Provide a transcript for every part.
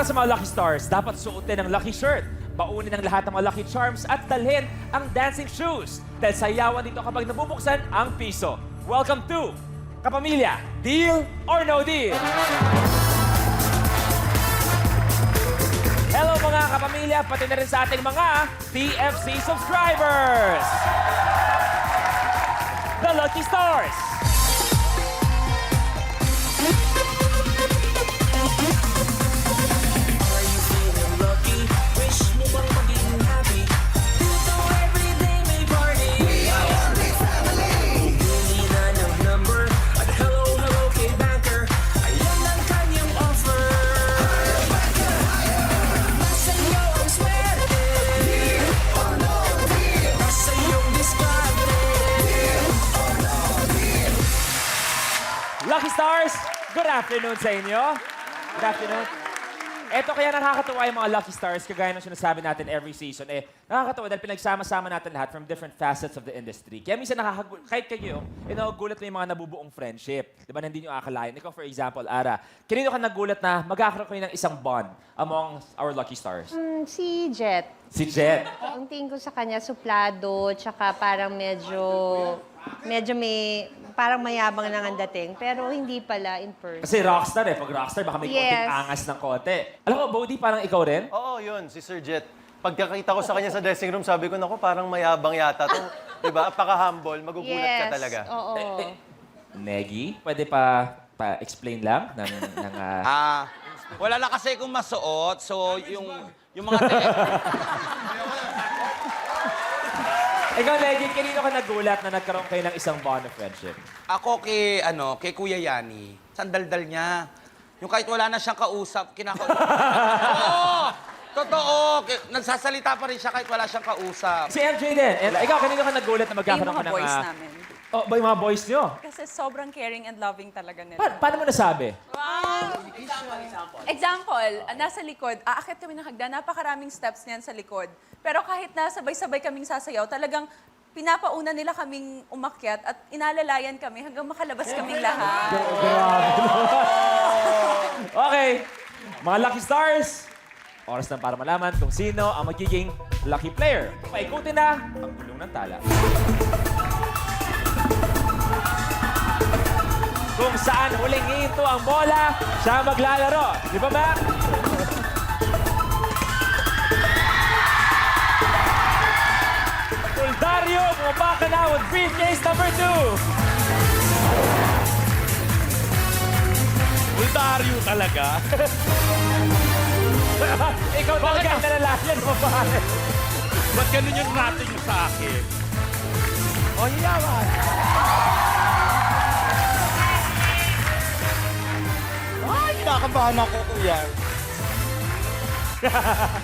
Para sa mga Lucky Stars, dapat suotin ang lucky shirt, baunin ang lahat ng mga lucky charms at dalhin ang dancing shoes. Dahil sayawan dito kapag nabubuksan ang piso. Welcome to Kapamilya, Deal or No Deal? Hello mga kapamilya, pati na rin sa ating mga TFC subscribers! The Lucky Stars! Lucky Stars, good afternoon sa inyo. Good afternoon. Eto kaya nakakatuwa yung mga Lucky Stars, kagaya ng sinasabi natin every season, nakakatuwa dahil pinagsama-sama natin lahat from different facets of the industry. Kaya minsan kahit kayo, nagugulat na yung mga nabubuong friendship. Di ba, hindi nyo akalain. Ikaw, for example, Ara, kanino ka nagulat na magkakaroon kayo ng isang bond among our Lucky Stars? Si Jet. Si Jet. Ang tingin ko sa kanya, suplado, tsaka parang medyo parang mayabang lang ang dating. Pero hindi pala in person. Kasi rockstar Pag rockstar, baka may konting angas ng konti. Alam mo, Bodhi, parang ikaw rin? Oo, yun, si Sir Jet. Pagkakita ko sa kanya sa dressing room, sabi ko, naku, parang mayabang yata. Diba? Apaka-humble, magugulat ka talaga. Oo. Negi, pwede pa-explain lang ng Wala na kasi kung masuot, so yung mga Ikaw, Negi, kanino ka nagulat na nagkaroon kayo ng isang bond of friendship? Ako kay Kuya Yani, sandaldal niya. Yung kahit wala na siyang kausap, kinakausap. Oo! Totoo! Nagsasalita pa rin siya kahit wala siyang kausap. Si MJ din. Ikaw, kanino ka nagulat na magkakaroon ka Yung ng... mga boys namin. Oh, ba yung mga boys nyo? Kasi sobrang caring and loving talaga nila. Paano mo nasabi? Example, nasa likod, aakyat kami ng hagdan, napakaraming steps niyan sa likod. Pero kahit na sabay-sabay kaming sasayaw, talagang pinapauna nila kaming umakyat at inalalayan kami hanggang makalabas kaming lahat. Okay. Mga Lucky Stars, oras na para malaman kung sino ang magiging lucky player. Paikutin na ang gulong ng tala. Kung saan huling ito ang bola, siya maglalaro. Di ba, Mac? Tuldario, bumaba ka na with briefcase number 2. Buldario talaga. Ikaw talaga ang nalalayan mo, pare. Ba't ganun yung natin yung sa akin? O, yaman. Ay, kinakabahan ako, kuya.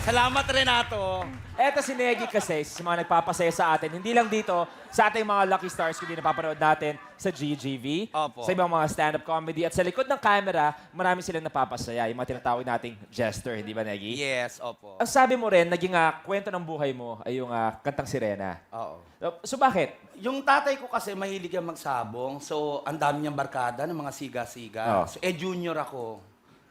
Salamat, Renato. Eto si Negi kasi, sa mga nagpapasaya sa atin, hindi lang dito sa ating mga Lucky Stars, kundi napapanood natin sa GGV, Opo. sa ibang mga stand-up comedy, at sa likod ng camera, marami silang napapasaya, yung mga tinatawag nating jester, hindi ba, Negi? Yes, opo. Ang sabi mo rin, naging kwento ng buhay mo ay yung kantang Sirena. Oo. So bakit? Yung tatay ko kasi mahilig yan magsabong. So, ang dami niyang barkada ng mga siga-siga. Oh. So, junior ako.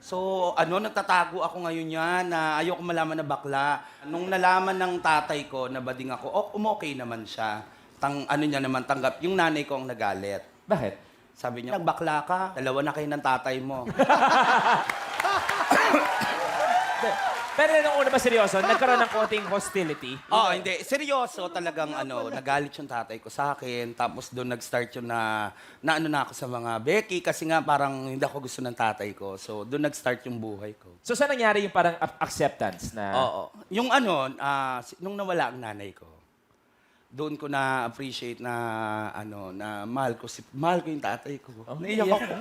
So, nagtatago ako ngayon yan na ayoko malaman na bakla. Nung nalaman ng tatay ko na bading ako, umokay naman siya. Niya naman tanggap. Yung nanay ko ang nagalit. Bakit? Sabi niya, nagbakla ka, dalawa na kayo ng tatay mo. Pero nung una ba seryoso, nagkaroon ng konting hostility? Oo, hindi. Seryoso talagang nagalit yung tatay ko sa akin. Tapos doon nag-start yung na ako sa mga Becky kasi nga parang hindi ako gusto ng tatay ko. So doon nag-start yung buhay ko. So saan nangyari yung parang acceptance na... Oo. Yung nung nawala ang nanay ko, doon ko na-appreciate na na mahal ko yung tatay ko. Naiyak ako.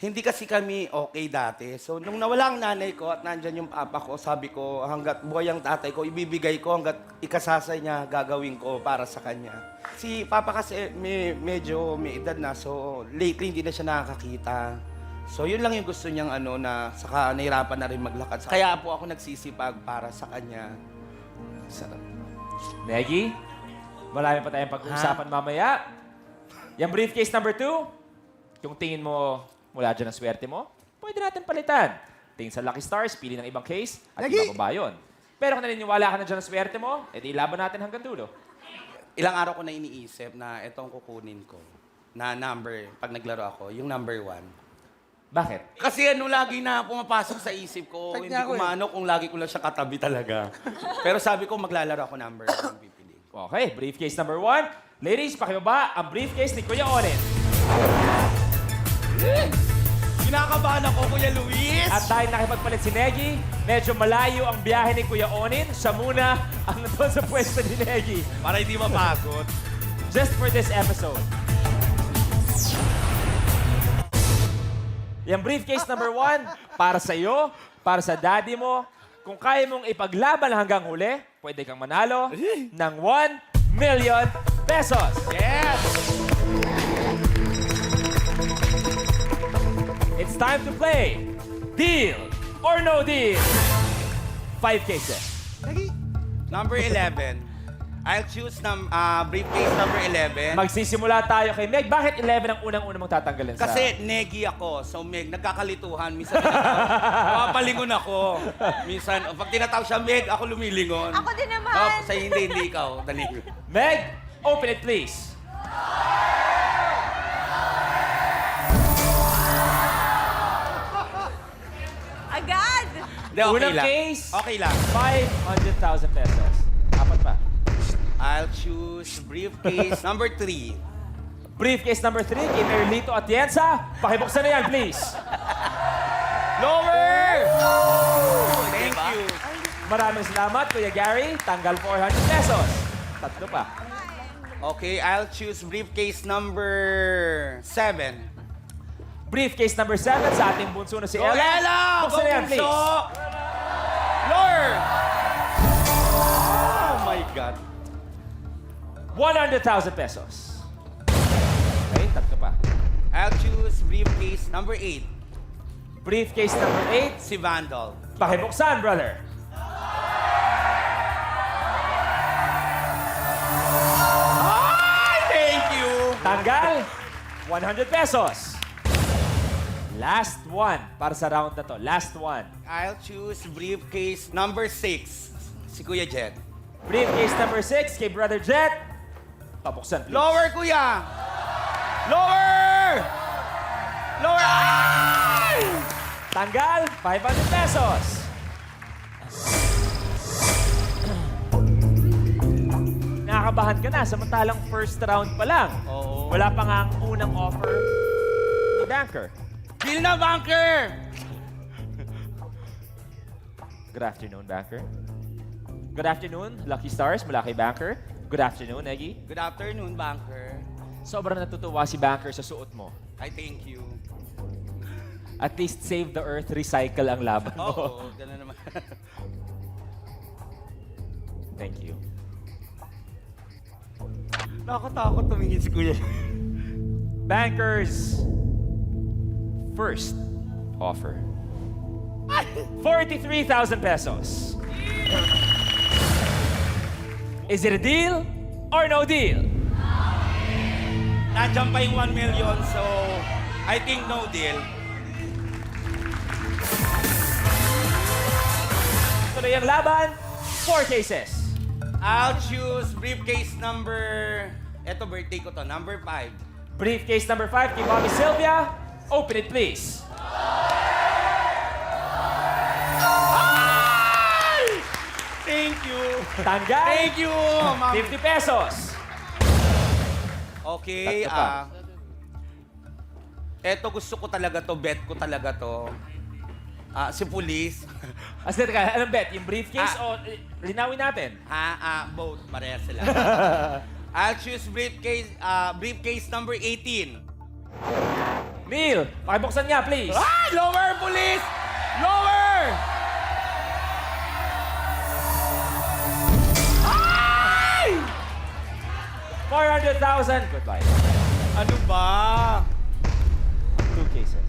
Hindi kasi kami okay dati. So, nung nawala ang nanay ko at nandyan yung papa ko, sabi ko, hanggat buhay ang tatay ko, ibibigay ko, hanggat ikasasay niya, gagawin ko para sa kanya. Si papa kasi medyo may edad na, so lately hindi na siya nakakakita. So, yun lang yung gusto niyang na saka nahirapan na rin maglakad. Kaya po ako nagsisipag para sa kanya. Sarap. Negi, marami pa tayong pag-uusapan mamaya. Yung briefcase number 2, yung tingin mo mula dyan ang swerte mo, pwede natin palitan. Tingin sa Lucky Stars, pili ng ibang case, at ibababa yun. Pero kung naniniwala ka na dyan ang swerte mo, edi ilaban natin hanggang dulo. Ilang araw ko na iniisip na itong kukunin ko na number, pag naglaro ako, yung number 1. Bakit? Kasi ano, lagi na pumapasok sa isip ko. Hindi ko maano kung lagi ko lang siya katabi talaga. Pero sabi ko, maglalaro ako number 1 pipili. Okay, briefcase number 1. Ladies, pakibaba ang briefcase ni Kuya Onin. Kinakabahan ako, Kuya Luis! At dahil nakipagpalit si Negi, medyo malayo ang biyahe ni Kuya Onin. Siya muna ang nandun sa pwesto ni Negi. Para hindi mapagod. Just for this episode. Yung briefcase number 1, para sa iyo, para sa daddy mo. Kung kaya mong ipaglaban hanggang huli, pwede kang manalo ng 1 million pesos. Yes! It's time to play Deal or No Deal. 5 cases. Number 11. I'll choose briefcase number 11. Magsisimula tayo kay Meg. Bakit 11 ang unang-unang mong tatanggalin sa... Kasi negi ako. So, Meg, nagkakalituhan. Minsan papalingon ako. Minsan, pag tinatawag siya, Meg, ako lumilingon. Ako din naman. Oh, sa hindi ikaw. Dali. Meg, open it please. Agad! Hindi, okay Unang lang. case. Okay lang. 500,000 pesos. Apat pa. I'll choose briefcase number 3. Briefcase number 3 kay Merlito Atienza. Pakibuksan na yan, please. Lower! Thank you. Maraming salamat, Kuya Gary. Tanggal 400 pesos. Tatlo pa. Okay, I'll choose briefcase number 7. Briefcase number 7 sa ating bunso na si Ella. Ella! Buksan na yan, please. Lower! Oh my God. 100,000 pesos. Okay, tatlo pa. I'll choose briefcase number 8. Briefcase number 8. Si Vandal. Pakibuksan, brother. Ay, thank you! Tanggal, 100 pesos. Last one para sa round na to. Last one. I'll choose briefcase number 6. Si Kuya Jet. Briefcase number 6 kay Brother Jet. Pabuksan, please. Lower, Kuya! Lower! Lower! Ay! Tanggal, 500 pesos. Nakakabahan ka na, samantalang first round pa lang. Oo. Wala pa nga ang unang offer ni Banker. Bill na, banker! Good afternoon, Banker. Good afternoon, Lucky Stars mula kay Banker. Good afternoon, Eggy. Good afternoon, banker. Sobrang natutuwa si Banker sa suot mo. I thank you. At least save the earth, recycle ang laban mo. Oo, gano'n naman. Thank you. Nakakatakot tumingin si Kuya. Banker's first offer. 43,000 pesos. Is it a deal or no deal? Nandiyan pa yung 1 million, so I think no deal. Tuloy ang laban, 4 cases. I'll choose briefcase number... Eto, birthday ko to. Number 5. Briefcase number 5 kay Mommy Sylvia. Open it, please. Thank you. Tanggal, Thank you, ma'am. 50 pesos. Okay, Tatlo pa. Eto gusto ko talaga to, bet ko talaga to. Si Police. Asa ka, anong bet? Yung briefcase o linawin natin? Both. Parehas sila. I'll choose briefcase number 18. Neil, pakibuksan niya, please. Lower, Police! Lower! Ay! 400,000. Goodbye. Ano ba? 2 cases.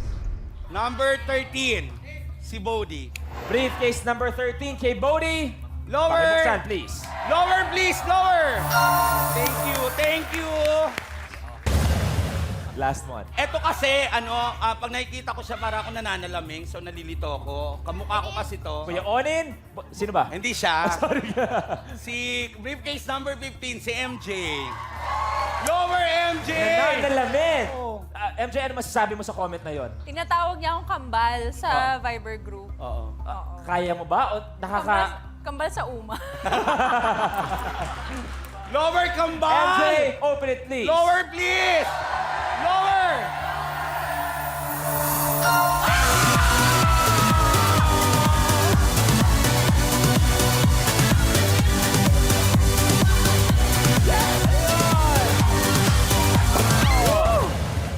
Number 13. Si Bodie. Briefcase number 13 kay Bodie. Lower! Pakibuksan, please. Lower, please! Lower! Thank you, thank you! Last one. Eto kasi, pag nakikita ko siya, para ako nananalaming, so nalilito ako. Kamukha ko kasi to. Kuya Onin, sino ba? Hindi siya. Sorry. Si briefcase number 15, si MJ. Lower MJ! Nananalamin. Oh. MJ, ano masasabi mo sa comment na yon? Tinatawag niya akong kambal sa Viber group. Oo. Kaya mo ba? O Kambal sa uma. Lower kambal! MJ, open it please. Lower, please! Lower!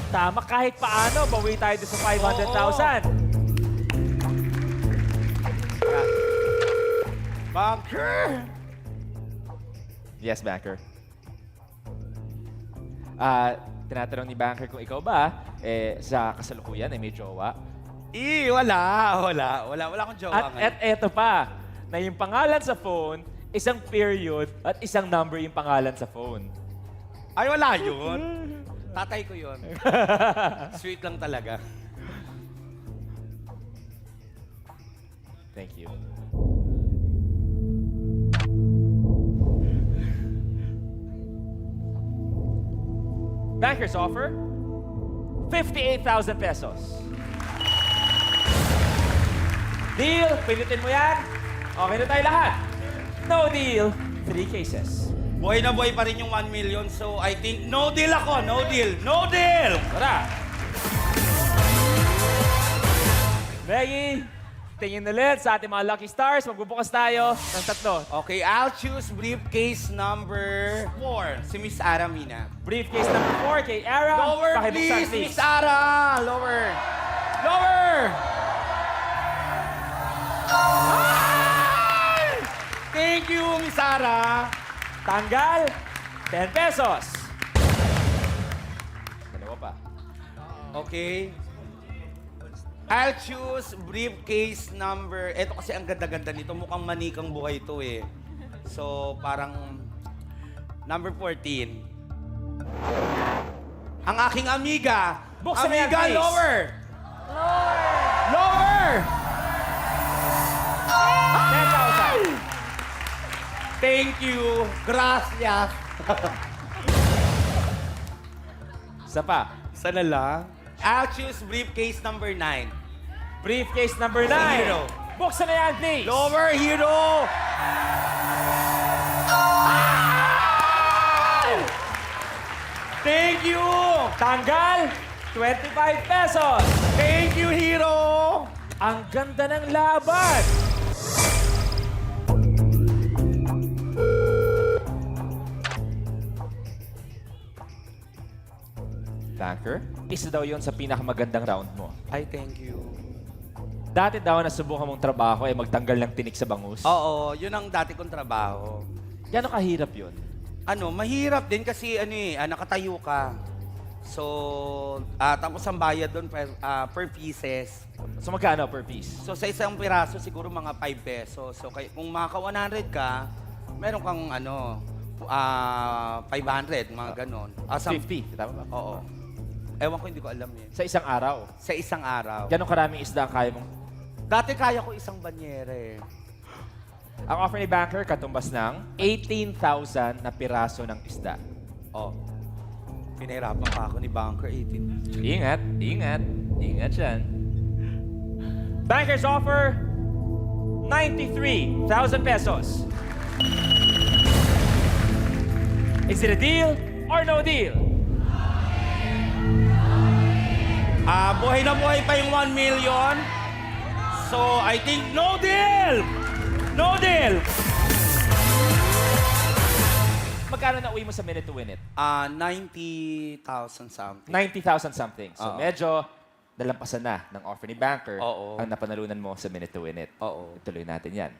Tama, kahit paano, bawi tayo doon sa 500,000. Bunker! Yes, Banker. Tinatanong ni Banker kung ikaw ba, sa kasalukuyan, may jowa. Wala akong jowa At eto pa, na yung pangalan sa phone, isang period at isang number yung pangalan sa phone. Ay, wala yun. Tatay ko yun. Sweet lang talaga. Thank you. Banker's offer, 58,000 pesos. Deal, pilitin mo yan. Okay na tayo lahat. No deal, 3 cases. Buhay na buhay pa rin yung 1 million, so I think no deal ako. No deal. No deal! Tara! Maggie, tingin ulit sa ating mga lucky stars. Magbubukas tayo ng 3. Okay, I'll choose briefcase number 4. Si Miss Aramina. Briefcase number 4 kay Ara. Lower, Pakibuksan, please, Miss Ara! Lower! Lower! Ay! Thank you, Miss Ara! Tanggal, 10 pesos. Dalawa pa. Okay. I'll choose briefcase number... Ito kasi ang ganda-ganda nito. Mukhang manikang buhay ito eh. So, parang... Number 14. Ang aking amiga. Buksan mo yan, Amiga, please. lower! Lower! 10,000. Thank you. Gracias. Isa pa. Isa na lang. I'll choose briefcase number 9. Briefcase number 9. Hero. Buksan na yan, please. Lower, hero! Thank you! Tanggal, 25 pesos. Thank you, hero! Ang ganda ng laban. Banker, isa daw yon sa pinakamagandang round mo. Ay, thank you. Dati daw nasubukan mong trabaho ay magtanggal ng tinik sa bangus. Oo, yun ang dati kong trabaho. Gano'ng kahirap yun? Mahirap din kasi nakatayo ka. So, tapos ang bayad doon per pieces. So magkano per piece? So, sa isang piraso siguro mga 5 pesos. So, kung maka 100 ka, meron kang 500, mga ganon. 50, tama ba? Oo. Ewan ko, hindi ko alam yun. Sa isang araw. Sa isang araw. Gano'ng karaming isda ang kaya mong... Dati kaya ko isang banyere. Ang offer ni Banker, katumbas ng 18,000 na piraso ng isda. Oh. Pinahirapan pa ako ni Banker 18. Ingat, ingat. Ingat yan. Banker's offer, 93,000 pesos. Is it a deal or no deal? Buhay na buhay pa yung 1 million. So, I think no deal! No deal! Magkano na uwi mo sa minute to win it? 90,000 something. 90,000 something. So Oo. medyo nalampasan na ng offer ni Banker Oo. ang napanalunan mo sa minute to win it. Oo. Tuloy natin yan.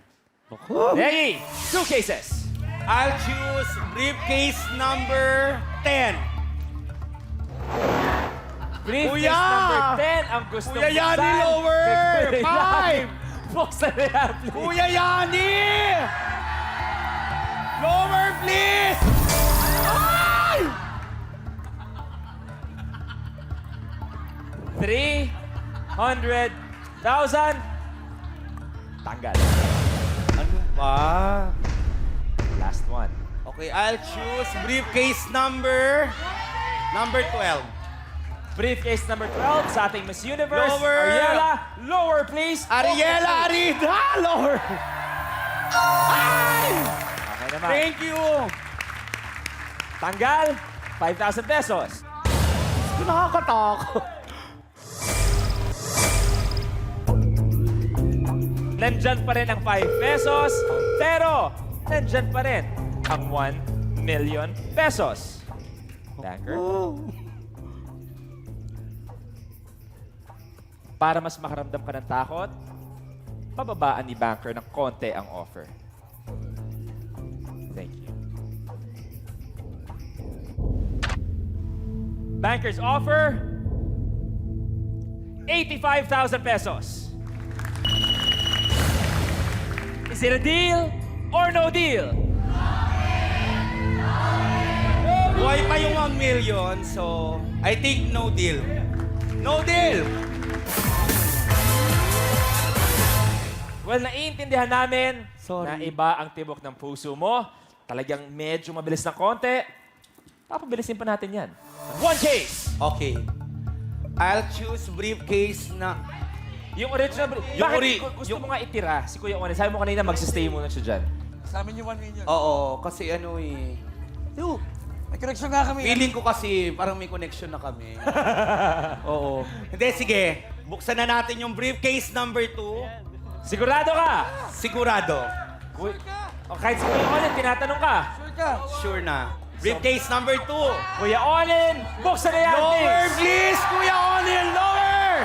Ready? 2 cases. I'll choose briefcase number 10. Briefcase Kuya! number 10 ang gusto Kuya Yani, buksan. lower! Five! 5! Buksan na yan, please. Kuya Yani! Lower, please! Ay! 300,000. Tanggal. Ano ba? Last one. Okay, I'll choose briefcase number 12. Briefcase number 12 sa ating Miss Universe. Lower. Ariela, lower please. Ariela Arida, Lord. Ay! Okay naman. Thank you. Tanggal, 5,000 pesos. Nakakatakot. Nandyan pa rin ang 5 pesos, pero nandyan pa rin ang 1 million pesos. Banker. Para mas makaramdam ka ng takot, pababaan ni Banker ng konti ang offer. Thank you. Banker's offer, 85,000 pesos. Is it a deal or no deal? Buhay pa yung 1 million, so I think no deal. No deal! Well, naiintindihan namin Sorry. na iba ang tibok ng puso mo. Talagang medyo mabilis na konti. Papabilisin pa natin yan. One case! Okay. I'll choose briefcase na... Yung original... Yung Bakit gusto mo nga itira si Kuya Owen? Sabi mo kanina magsistay muna siya dyan. Sa amin yung 1 million. Oo, kasi ano eh... May connection nga kami. Feeling ko kasi parang may connection na kami. Oo. Hindi, sige. Buksan na natin yung briefcase number 2. Sigurado ka? Sigurado. O kahit si Kuya Owen, tinatanong ka. Sure ka? Sure na. Briefcase number 2. Kuya Owen, buksan na yan, Lower, please! please, Kuya Onin! Lower!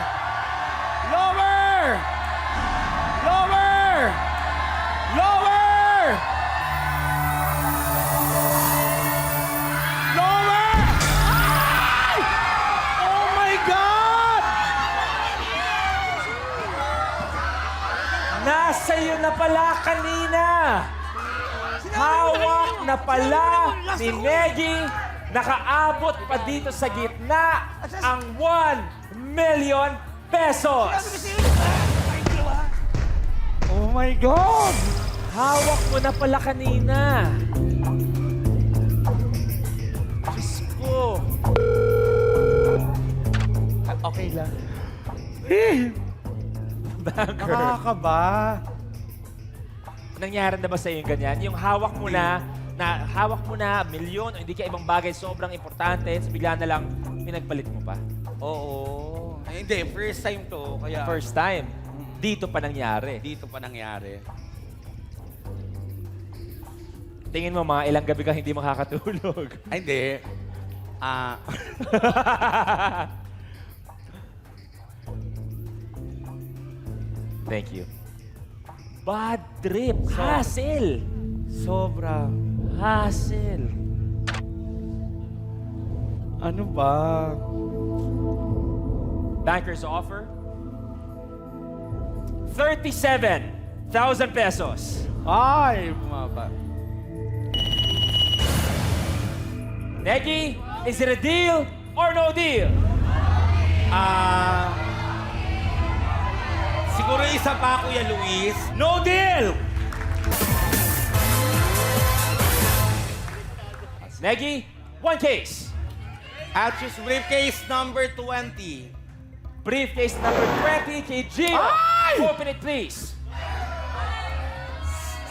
Lower! Lower! Lower! Lower! Ay! Oh my God! Nasa iyo na pala kanina! Hawak na pala ni Meggie. Nakaabot pa dito sa gitna ang 1 million pesos. Oh my God! Hawak mo na pala kanina. Diyos ko. Okay lang. Banker. Nakakaba. Nangyari na ba sa yung ganyan? Yung hawak mo na milyon o hindi ka ibang bagay sobrang importante, so bigla na lang pinagpalit mo pa. Oo. Eh, hindi, first time to. Kaya First time, dito pa nangyari. dito pa nangyari. Tingin mo mga ilang gabi ka hindi makakatulog. Ay, hindi. Ah... Thank you. Bad trip. Hassle. Sobra. Hassle. Ano ba? Banker's offer, 37,000 pesos. Ay, bumaba. Neki, is it a deal or no deal? Siguro isa pa, Kuya Luis. No deal! Neki, one case. I'll choose briefcase number 20. Briefcase number 20 kay Gio. Ay! Open it, please.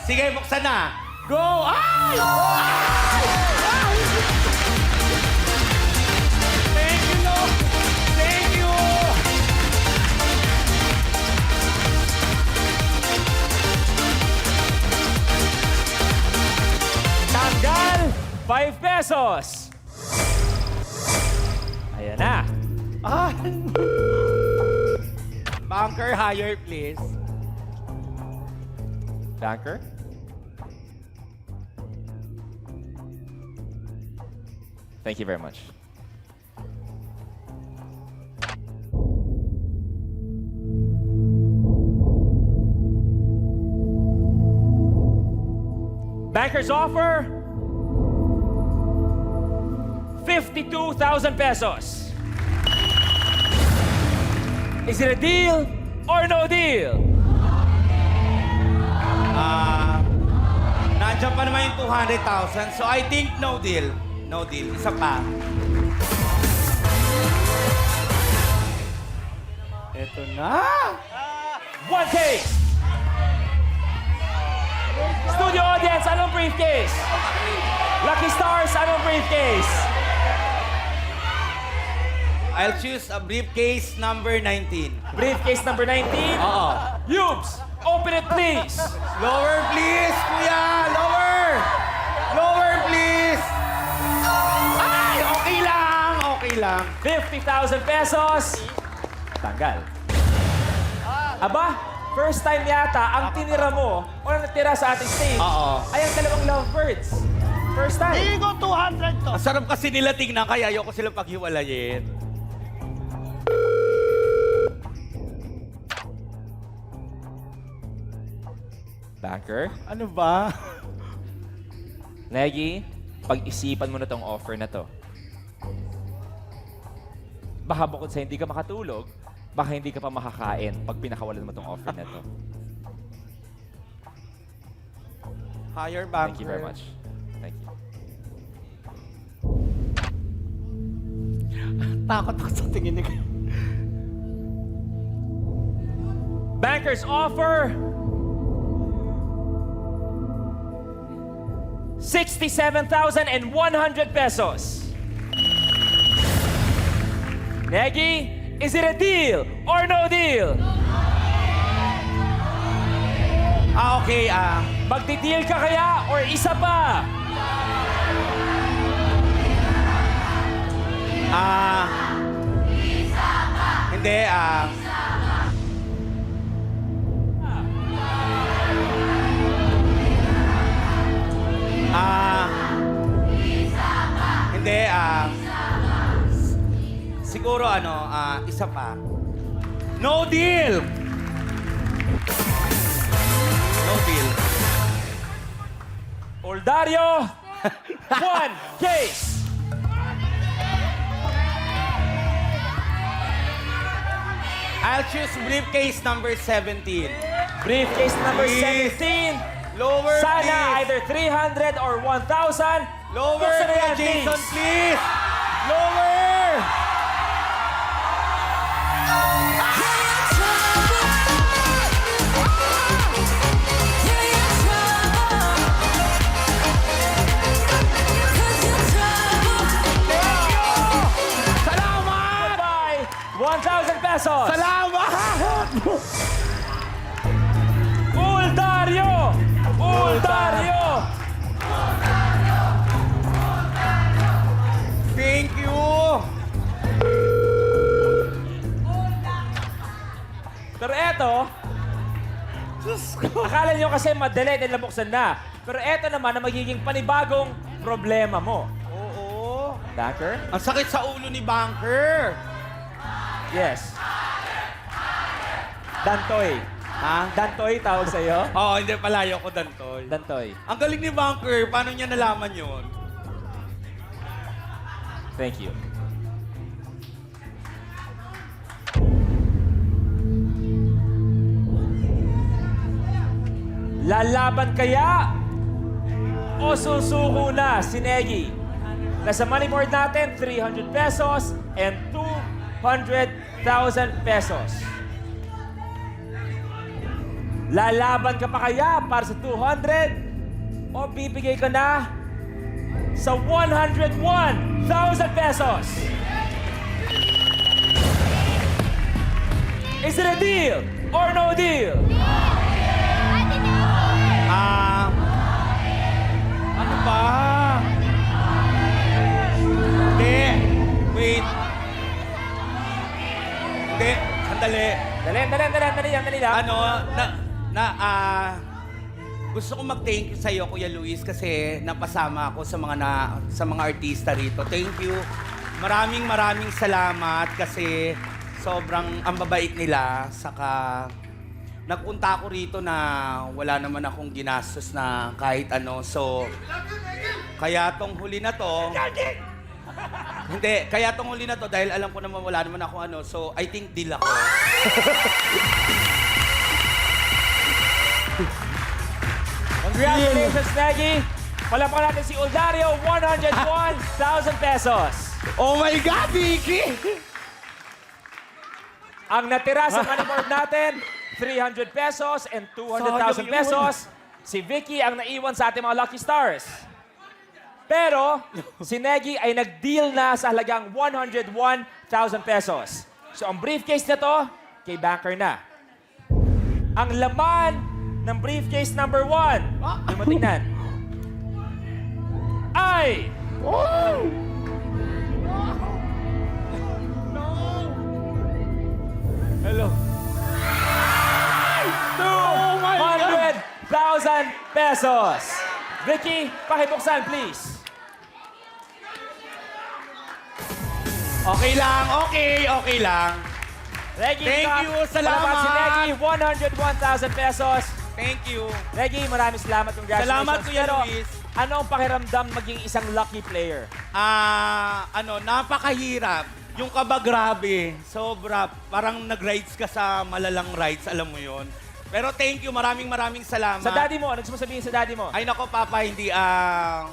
Sige, buksan na. Go! Ay! Thank you, Lord. Thank you. Tanggal, 5 pesos. Ayan na. Banker, higher, please. Banker? Thank you very much. Banker's offer, 52,000 pesos. Is it a deal or no deal? Nandiyan pa naman yung 200,000. So I think no deal. No deal. Isa pa. Eto na. One case. Studio audience, anong briefcase? Lucky Stars, anong briefcase? I'll choose a briefcase number 19. Briefcase number 19? Oo. Yubes, open it please. Lower please, kuya! Lower! Lower please! Ay, okay lang! Okay lang. 50,000 pesos. Tanggal. Aba, first time yata ang tinira mo o natira sa ating stage Oo. ay ang dalawang lovebirds. First time. Igo 200 to. Ang sarap kasi nila tingnan, kaya ayoko silang paghiwalayin. Banker, Ano ba? Negi, pag-isipan mo na tong offer na to. Baka bukod sa hindi ka makatulog, baka hindi ka pa makakain pag pinakawalan mo tong offer na to. Higher banker. Thank you very much. Thank you. Takot ako sa tingin ni Banker's offer. 67,100 pesos. Negi, is it a deal or no deal? Okay, Magdi-deal ka kaya or isa pa? hindi, hindi, siguro isa pa. No deal! No deal. Oldario, one case. I'll choose briefcase number 17. Briefcase number Please. 17. Lower, Sana please. either 300 or 1,000. Lower, Buksan na yan, Jason, please. please. Lower! Salamat! Goodbye. 1,000 pesos. Salamat! Oldario. Oldario. Thank you! Pero eto, akala nyo kasi madali dahil nabuksan na. Pero eto naman ang magiging panibagong problema mo. Oo. Banker? Ang sakit sa ulo ni Banker. Yes. Dantoy. Ha? Dantoy tawag sa'yo? Oo, hindi palayo ko, Dantoy. Dantoy. Ang galing ni Banker. Paano niya nalaman yon? Thank you. Lalaban kaya o susuko na si Negi? Nasa money board natin, 300 pesos and 200,000 pesos. Lalaban ka pa kaya para sa 200 o bibigay ka na sa 101,000 pesos? Is it a deal or no deal? Ano ba? Hindi. Wait. Hindi. Sandali. Dali lang. Gusto ko mag-thank you sa'yo, Kuya Luis, kasi napasama ako sa mga artista rito. Thank you. Maraming salamat kasi sobrang ang babait nila. Saka nagpunta ako rito na wala naman akong ginastos na kahit ano. So, kaya tong huli na to, Hindi, kaya tong huli na to, dahil alam ko naman wala naman ako ano, so I think deal ako. Congratulations, Negi! Palapakan natin si Uldario, 101,000 pesos. Oh my God, Vicky! Ang natira sa money board natin, 300 pesos and 200,000 pesos. Si Vicky ang naiwan sa ating mga Lucky Stars. Pero, si Negi ay nag-deal na sa halagang 101,000 pesos. So, ang briefcase na to, kay banker na. Ang laman ng briefcase number 1, yung matignan, ay... Hello. 200,000 pesos. Vicky, pakibuksan, please. Okay lang, okay lang. Reggie, Thank you, salamat. Palapakan si Reggie, 101,000 pesos. Thank you. Reggie, maraming salamat. Congratulations. Salamat, Kuya Pero, Luis. ano ang pakiramdam maging isang lucky player? Napakahirap. Yung kaba, grabe. Sobra. Parang nag-rides ka sa malalang rides, alam mo yon. Pero thank you, maraming salamat. Sa daddy mo, ano gusto mo sabihin sa daddy mo? Ay nako, Papa, hindi,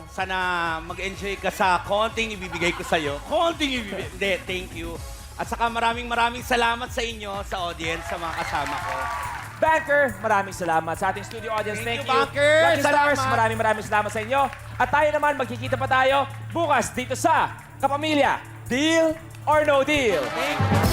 sana mag-enjoy ka sa konting ibibigay ko sa'yo. Konting ibibigay. Hindi, thank you. At saka maraming salamat sa inyo, sa audience, sa mga kasama ko. Banker, maraming salamat sa ating studio audience. Thank Thank you, Banker. Lucky Stars, Salamat. maraming salamat sa inyo. At tayo naman, magkikita pa tayo bukas dito sa Kapamilya. Deal or no deal? Thank you.